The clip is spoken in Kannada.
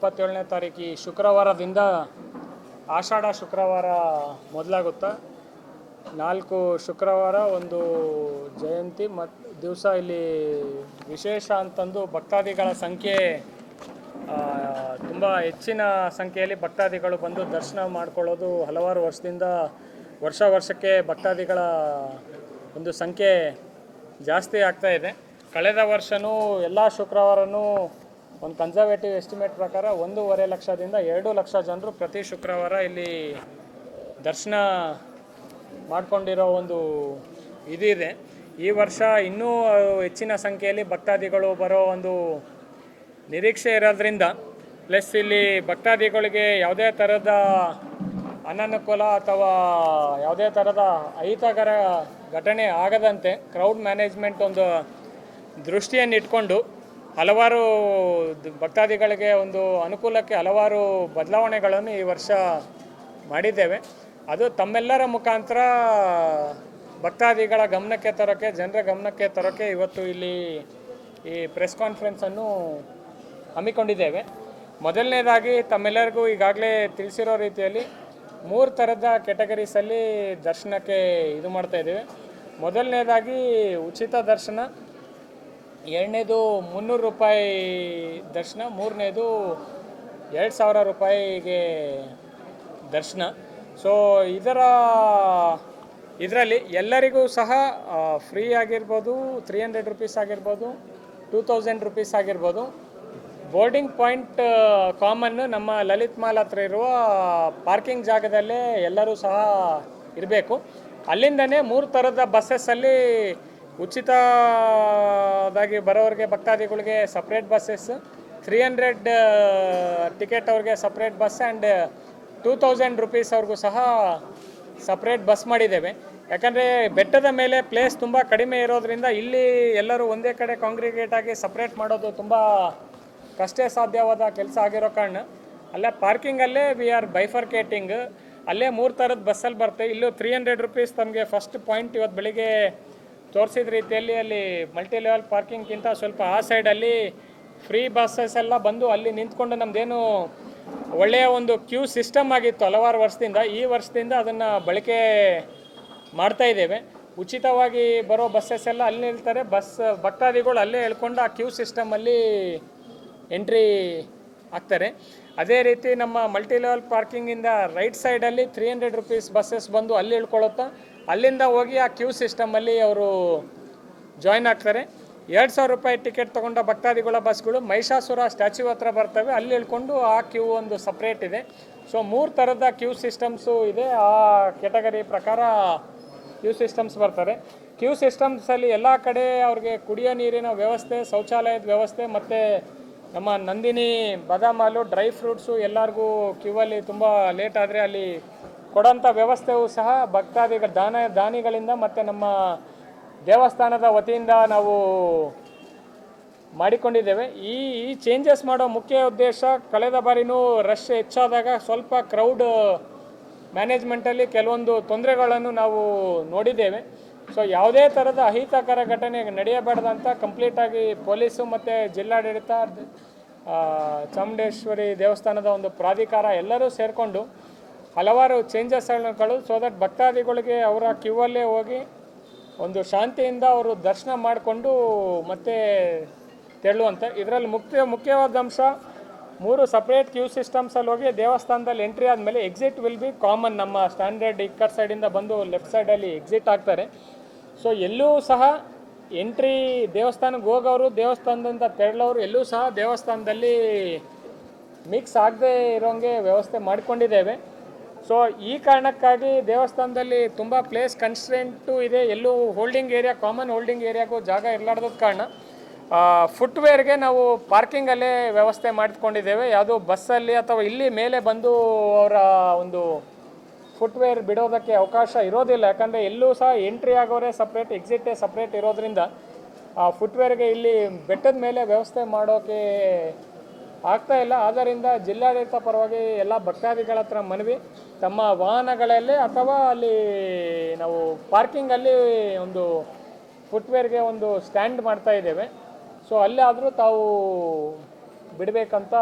27ನೇ ತಾರೀಕು ಈ ಶುಕ್ರವಾರದಿಂದ ಆಷಾಢ ಶುಕ್ರವಾರ ಮೊದಲಾಗುತ್ತಾ 4 ಶುಕ್ರವಾರ ಒಂದು ಜಯಂತಿ ಮತ್ತು ದಿವಸ ಇಲ್ಲಿ ವಿಶೇಷ ಅಂತಂದು ಭಕ್ತಾದಿಗಳ ಸಂಖ್ಯೆ ತುಂಬ ಹೆಚ್ಚಿನ ಸಂಖ್ಯೆಯಲ್ಲಿ ಭಕ್ತಾದಿಗಳು ಬಂದು ದರ್ಶನ ಮಾಡ್ಕೊಳ್ಳೋದು ಹಲವಾರು ವರ್ಷದಿಂದ ವರ್ಷಕ್ಕೆ ಭಕ್ತಾದಿಗಳ ಒಂದು ಸಂಖ್ಯೆ ಜಾಸ್ತಿ ಆಗ್ತಾ ಇದೆ. ಕಳೆದ ವರ್ಷವೂ ಎಲ್ಲ ಶುಕ್ರವಾರನೂ ಒಂದು ಕನ್ಸರ್ವೇಟಿವ್ ಎಸ್ಟಿಮೇಟ್ ಪ್ರಕಾರ 1.5 ಲಕ್ಷದಿಂದ 2 ಲಕ್ಷ ಜನರು ಪ್ರತಿ ಶುಕ್ರವಾರ ಇಲ್ಲಿ ದರ್ಶನ ಮಾಡಿಕೊಂಡಿರೋ ಒಂದು ಇದಿದೆ. ಈ ವರ್ಷ ಇನ್ನೂ ಹೆಚ್ಚಿನ ಸಂಖ್ಯೆಯಲ್ಲಿ ಭಕ್ತಾದಿಗಳು ಬರೋ ಒಂದು ನಿರೀಕ್ಷೆ ಇರೋದ್ರಿಂದ, ಪ್ಲಸ್ ಇಲ್ಲಿ ಭಕ್ತಾದಿಗಳಿಗೆ ಯಾವುದೇ ಥರದ ಅನನುಕೂಲ ಅಥವಾ ಯಾವುದೇ ಥರದ ಅಹಿತಕರ ಘಟನೆ ಆಗದಂತೆ ಕ್ರೌಡ್ ಮ್ಯಾನೇಜ್ಮೆಂಟ್ ಒಂದು ದೃಷ್ಟಿಯನ್ನು ಇಟ್ಕೊಂಡು ಹಲವಾರು ಭಕ್ತಾದಿಗಳಿಗೆ ಒಂದು ಅನುಕೂಲಕ್ಕೆ ಹಲವಾರು ಬದಲಾವಣೆಗಳನ್ನು ಈ ವರ್ಷ ಮಾಡಿದ್ದೇವೆ. ಅದು ತಮ್ಮೆಲ್ಲರ ಮುಖಾಂತರ ಭಕ್ತಾದಿಗಳ ಗಮನಕ್ಕೆ ತರೋಕ್ಕೆ, ಜನರ ಗಮನಕ್ಕೆ ತರೋಕ್ಕೆ ಇವತ್ತು ಇಲ್ಲಿ ಈ ಪ್ರೆಸ್ ಕಾನ್ಫರೆನ್ಸನ್ನು ಹಮ್ಮಿಕೊಂಡಿದ್ದೇವೆ. ಮೊದಲನೇದಾಗಿ ತಮ್ಮೆಲ್ಲರಿಗೂ ಈಗಾಗಲೇ ತಿಳಿಸಿರೋ ರೀತಿಯಲ್ಲಿ 3 ಥರದ ಕ್ಯಾಟಗರೀಸಲ್ಲಿ ದರ್ಶನಕ್ಕೆ ಇದು ಮಾಡ್ತಾಯಿದ್ದೇವೆ. ಮೊದಲನೇದಾಗಿ ಉಚಿತ ದರ್ಶನ, ಎರಡನೇದು 300 ರೂಪಾಯಿ ದರ್ಶನ, ಮೂರನೇದು 2000 ರೂಪಾಯಿಗೆ ದರ್ಶನ. ಸೊ ಇದರಲ್ಲಿ ಎಲ್ಲರಿಗೂ ಸಹ ಫ್ರೀ ಆಗಿರ್ಬೋದು, 300 ರೂಪೀಸ್ ಆಗಿರ್ಬೋದು, 2000 ರೂಪೀಸ್ ಆಗಿರ್ಬೋದು. ಬೋರ್ಡಿಂಗ್ ಪಾಯಿಂಟ್ ಕಾಮನ್ನು ನಮ್ಮ ಲಲಿತ್ ಮಾಲ್ ಹತ್ರ ಇರುವ ಪಾರ್ಕಿಂಗ್ ಜಾಗದಲ್ಲೇ ಎಲ್ಲರೂ ಸಹ ಇರಬೇಕು. ಅಲ್ಲಿಂದನೇ 3 ಥರದ ಬಸ್ಸಸ್ಸಲ್ಲಿ ಉಚಿತದಾಗಿ ಬರೋರಿಗೆ ಭಕ್ತಾದಿಗಳಿಗೆ ಸಪ್ರೇಟ್ ಬಸ್ಸಸ್, 300 ಟಿಕೆಟ್ ಅವ್ರಿಗೆ ಸಪ್ರೇಟ್ ಬಸ್ ಆ್ಯಂಡ್ 2000 ರೂಪೀಸ್ ಅವ್ರಿಗೂ ಸಹ ಸಪ್ರೇಟ್ ಬಸ್ ಮಾಡಿದ್ದೇವೆ. ಯಾಕಂದರೆ ಬೆಟ್ಟದ ಮೇಲೆ ಪ್ಲೇಸ್ ತುಂಬ ಕಡಿಮೆ ಇರೋದ್ರಿಂದ ಇಲ್ಲಿ ಎಲ್ಲರೂ ಒಂದೇ ಕಡೆ ಕಾಂಗ್ರಿಗೇಟ್ ಆಗಿ ಸಪ್ರೇಟ್ ಮಾಡೋದು ತುಂಬ ಕಷ್ಟ ಸಾಧ್ಯವಾದ ಕೆಲಸ ಆಗಿರೋ ಕಾರಣ ಅಲ್ಲೇ ಪಾರ್ಕಿಂಗಲ್ಲೇ ವಿ ಆರ್ ಬೈಫರ್ಕೇಟಿಂಗ್. ಅಲ್ಲೇ 3 ಥರದ ಬಸ್ಸಲ್ಲಿ ಬರ್ತವೆ. ಇಲ್ಲೂ 300 ರೂಪೀಸ್ ತಮಗೆ ಫಸ್ಟ್ ಪಾಯಿಂಟ್ ಇವತ್ತು ಬೆಳಿಗ್ಗೆ ತೋರಿಸಿದ ರೀತಿಯಲ್ಲಿ ಅಲ್ಲಿ ಮಲ್ಟಿ ಲೆವೆಲ್ ಪಾರ್ಕಿಂಗ್ಗಿಂತ ಸ್ವಲ್ಪ ಆ ಸೈಡಲ್ಲಿ ಫ್ರೀ ಬಸ್ಸಸ್ ಎಲ್ಲ ಬಂದು ಅಲ್ಲಿ ನಿಂತ್ಕೊಂಡು ನಮ್ಮದೇನು ಒಳ್ಳೆಯ ಒಂದು ಕ್ಯೂ ಸಿಸ್ಟಮ್ ಆಗಿತ್ತು ಹಲವಾರು ವರ್ಷದಿಂದ, ಈ ವರ್ಷದಿಂದ ಅದನ್ನು ಬಳಕೆ ಮಾಡ್ತಾಯಿದ್ದೇವೆ. ಉಚಿತವಾಗಿ ಬರೋ ಬಸ್ಸಸ್ ಎಲ್ಲ ಅಲ್ಲಿ ನಿಲ್ತಾರೆ. ಭಕ್ತಾದಿಗಳು ಅಲ್ಲೇ ಹೇಳ್ಕೊಂಡು ಆ ಕ್ಯೂ ಸಿಸ್ಟಮಲ್ಲಿ ಎಂಟ್ರಿ ಆಗ್ತಾರೆ. ಅದೇ ರೀತಿ ನಮ್ಮ ಮಲ್ಟಿ ಲೆವೆಲ್ ಪಾರ್ಕಿಂಗಿಂದ ರೈಟ್ ಸೈಡಲ್ಲಿ 300 ರೂಪೀಸ್ ಬಸ್ಸಸ್ ಬಂದು ಅಲ್ಲಿ ಇಳ್ಕೊಳ್ಳುತ್ತಾ ಅಲ್ಲಿಂದ ಹೋಗಿ ಆ ಕ್ಯೂ ಸಿಸ್ಟಮಲ್ಲಿ ಅವರು ಜಾಯ್ನ್ ಆಗ್ತಾರೆ. 2000 ರೂಪಾಯಿ ಟಿಕೆಟ್ ತೊಗೊಂಡ ಭಕ್ತಾದಿಗಳ ಬಸ್ಗಳು ಮಹಿಷಾಸುರ ಸ್ಟ್ಯಾಚ್ಯೂ ಹತ್ರ ಬರ್ತವೆ, ಅಲ್ಲಿ ಇಳ್ಕೊಂಡು ಆ ಕ್ಯೂ ಒಂದು ಸಪ್ರೇಟ್ ಇದೆ. ಸೊ 3 ಥರದ ಕ್ಯೂ ಸಿಸ್ಟಮ್ಸು ಇದೆ. ಆ ಕ್ಯಾಟಗರಿ ಪ್ರಕಾರ ಕ್ಯೂ ಸಿಸ್ಟಮ್ಸ್ ಬರ್ತಾರೆ. ಕ್ಯೂ ಸಿಸ್ಟಮ್ಸಲ್ಲಿ ಎಲ್ಲ ಕಡೆ ಅವ್ರಿಗೆ ಕುಡಿಯೋ ನೀರಿನ ವ್ಯವಸ್ಥೆ, ಶೌಚಾಲಯದ ವ್ಯವಸ್ಥೆ ಮತ್ತು ನಮ್ಮ ನಂದಿನಿ ಬಾದಾಮ್ ಹಾಲು, ಡ್ರೈ ಫ್ರೂಟ್ಸು ಎಲ್ಲರಿಗೂ ಕ್ಯೂವಲ್ಲಿ ತುಂಬ ಲೇಟ್ ಆದರೆ ಅಲ್ಲಿ ಕೊಡೋಂಥ ವ್ಯವಸ್ಥೆಯೂ ಸಹ ಭಕ್ತಾದಿಗಳ ದಾನಿಗಳಿಂದ ಮತ್ತು ನಮ್ಮ ದೇವಸ್ಥಾನದ ವತಿಯಿಂದ ನಾವು ಮಾಡಿಕೊಂಡಿದ್ದೇವೆ. ಈ ಚೇಂಜಸ್ ಮಾಡೋ ಮುಖ್ಯ ಉದ್ದೇಶ, ಕಳೆದ ಬಾರಿನೂ ರಶ್ ಹೆಚ್ಚಾದಾಗ ಸ್ವಲ್ಪ ಕ್ರೌಡ್ ಮ್ಯಾನೇಜ್ಮೆಂಟಲ್ಲಿ ಕೆಲವೊಂದು ತೊಂದರೆಗಳನ್ನು ನಾವು ನೋಡಿದ್ದೇವೆ. ಸೊ ಯಾವುದೇ ಥರದ ಅಹಿತಕರ ಘಟನೆ ನಡೆಯಬಾರ್ದಂತ ಕಂಪ್ಲೀಟಾಗಿ ಪೊಲೀಸು ಮತ್ತು ಜಿಲ್ಲಾಡಳಿತ, ಚಾಮುಂಡೇಶ್ವರಿ ದೇವಸ್ಥಾನದ ಒಂದು ಪ್ರಾಧಿಕಾರ ಎಲ್ಲರೂ ಸೇರಿಕೊಂಡು ಹಲವಾರು ಚೇಂಜಸ್ಗಳು, ಸೊ ದಟ್ ಭಕ್ತಾದಿಗಳಿಗೆ ಅವರ ಕ್ಯೂವಲ್ಲೇ ಹೋಗಿ ಒಂದು ಶಾಂತಿಯಿಂದ ಅವರು ದರ್ಶನ ಮಾಡಿಕೊಂಡು ಮತ್ತೆ ತೆರಳುವಂಥ. ಇದರಲ್ಲಿ ಮುಖ್ಯವಾದ ಅಂಶ 3 ಸಪ್ರೇಟ್ ಕ್ಯೂ ಸಿಸ್ಟಮ್ಸಲ್ಲಿ ಹೋಗಿ ದೇವಸ್ಥಾನದಲ್ಲಿ ಎಂಟ್ರಿ ಆದಮೇಲೆ ಎಕ್ಸಿಟ್ ವಿಲ್ ಬಿ ಕಾಮನ್. ನಮ್ಮ ಸ್ಟ್ಯಾಂಡರ್ಡ್ ಇಕ್ಕರ್ ಸೈಡಿಂದ ಬಂದು ಲೆಫ್ಟ್ ಸೈಡಲ್ಲಿ ಎಕ್ಸಿಟ್ ಆಗ್ತಾರೆ. ಸೊ ಎಲ್ಲೂ ಸಹ ಎಂಟ್ರಿ ದೇವಸ್ಥಾನಕ್ಕೆ ಹೋಗೋರು, ದೇವಸ್ಥಾನದಿಂದ ತೆರಳೋರು ಎಲ್ಲೂ ಸಹ ದೇವಸ್ಥಾನದಲ್ಲಿ ಮಿಕ್ಸ್ ಆಗದೆ ಇರೋಂಗೆ ವ್ಯವಸ್ಥೆ ಮಾಡಿಕೊಂಡಿದ್ದೇವೆ. ಸೊ ಈ ಕಾರಣಕ್ಕಾಗಿ ದೇವಸ್ಥಾನದಲ್ಲಿ ತುಂಬ ಪ್ಲೇಸ್ ಕನ್ಸ್ಟ್ರೆಂಟು ಇದೆ. ಎಲ್ಲೂ ಹೋಲ್ಡಿಂಗ್ ಏರಿಯಾ, ಕಾಮನ್ ಹೋಲ್ಡಿಂಗ್ ಏರಿಯಾಗೂ ಜಾಗ ಇರಲಾರ್ದ ಕಾರಣ ಫುಟ್ವೇರ್ಗೆ ನಾವು ಪಾರ್ಕಿಂಗಲ್ಲೇ ವ್ಯವಸ್ಥೆ ಮಾಡಿಕೊಂಡಿದ್ದೇವೆ. ಯಾವುದೋ ಬಸ್ಸಲ್ಲಿ ಅಥವಾ ಇಲ್ಲಿ ಮೇಲೆ ಬಂದು ಅವರ ಒಂದು ಫುಟ್ವೇರ್ ಬಿಡೋದಕ್ಕೆ ಅವಕಾಶ ಇರೋದಿಲ್ಲ. ಯಾಕಂದರೆ ಎಲ್ಲೂ ಸಹ ಎಂಟ್ರಿ ಆಗೋರೇ ಸಪ್ರೇಟ್, ಎಕ್ಸಿಟೇ ಸಪ್ರೇಟ್ ಇರೋದ್ರಿಂದ ಫುಟ್ವೇರ್ಗೆ ಇಲ್ಲಿ ಬೆಟ್ಟದ ಮೇಲೆ ವ್ಯವಸ್ಥೆ ಮಾಡೋಕ್ಕೆ ಆಗ್ತಾಯಿಲ್ಲ. ಆದ್ದರಿಂದ ಜಿಲ್ಲಾಡಳಿತ ಪರವಾಗಿ ಎಲ್ಲ ಭಕ್ತಾದಿಗಳ ಹತ್ರ ಮನವಿ, ತಮ್ಮ ವಾಹನಗಳಲ್ಲೇ ಅಥವಾ ಅಲ್ಲಿ ನಾವು ಪಾರ್ಕಿಂಗಲ್ಲಿ ಒಂದು ಫುಟ್ವೇರ್ಗೆ ಒಂದು ಸ್ಟ್ಯಾಂಡ್ ಮಾಡ್ತಾ ಇದ್ದೇವೆ. ಸೊ ಅಲ್ಲೇ ಆದರೂ ತಾವು ಬಿಡಬೇಕಂತ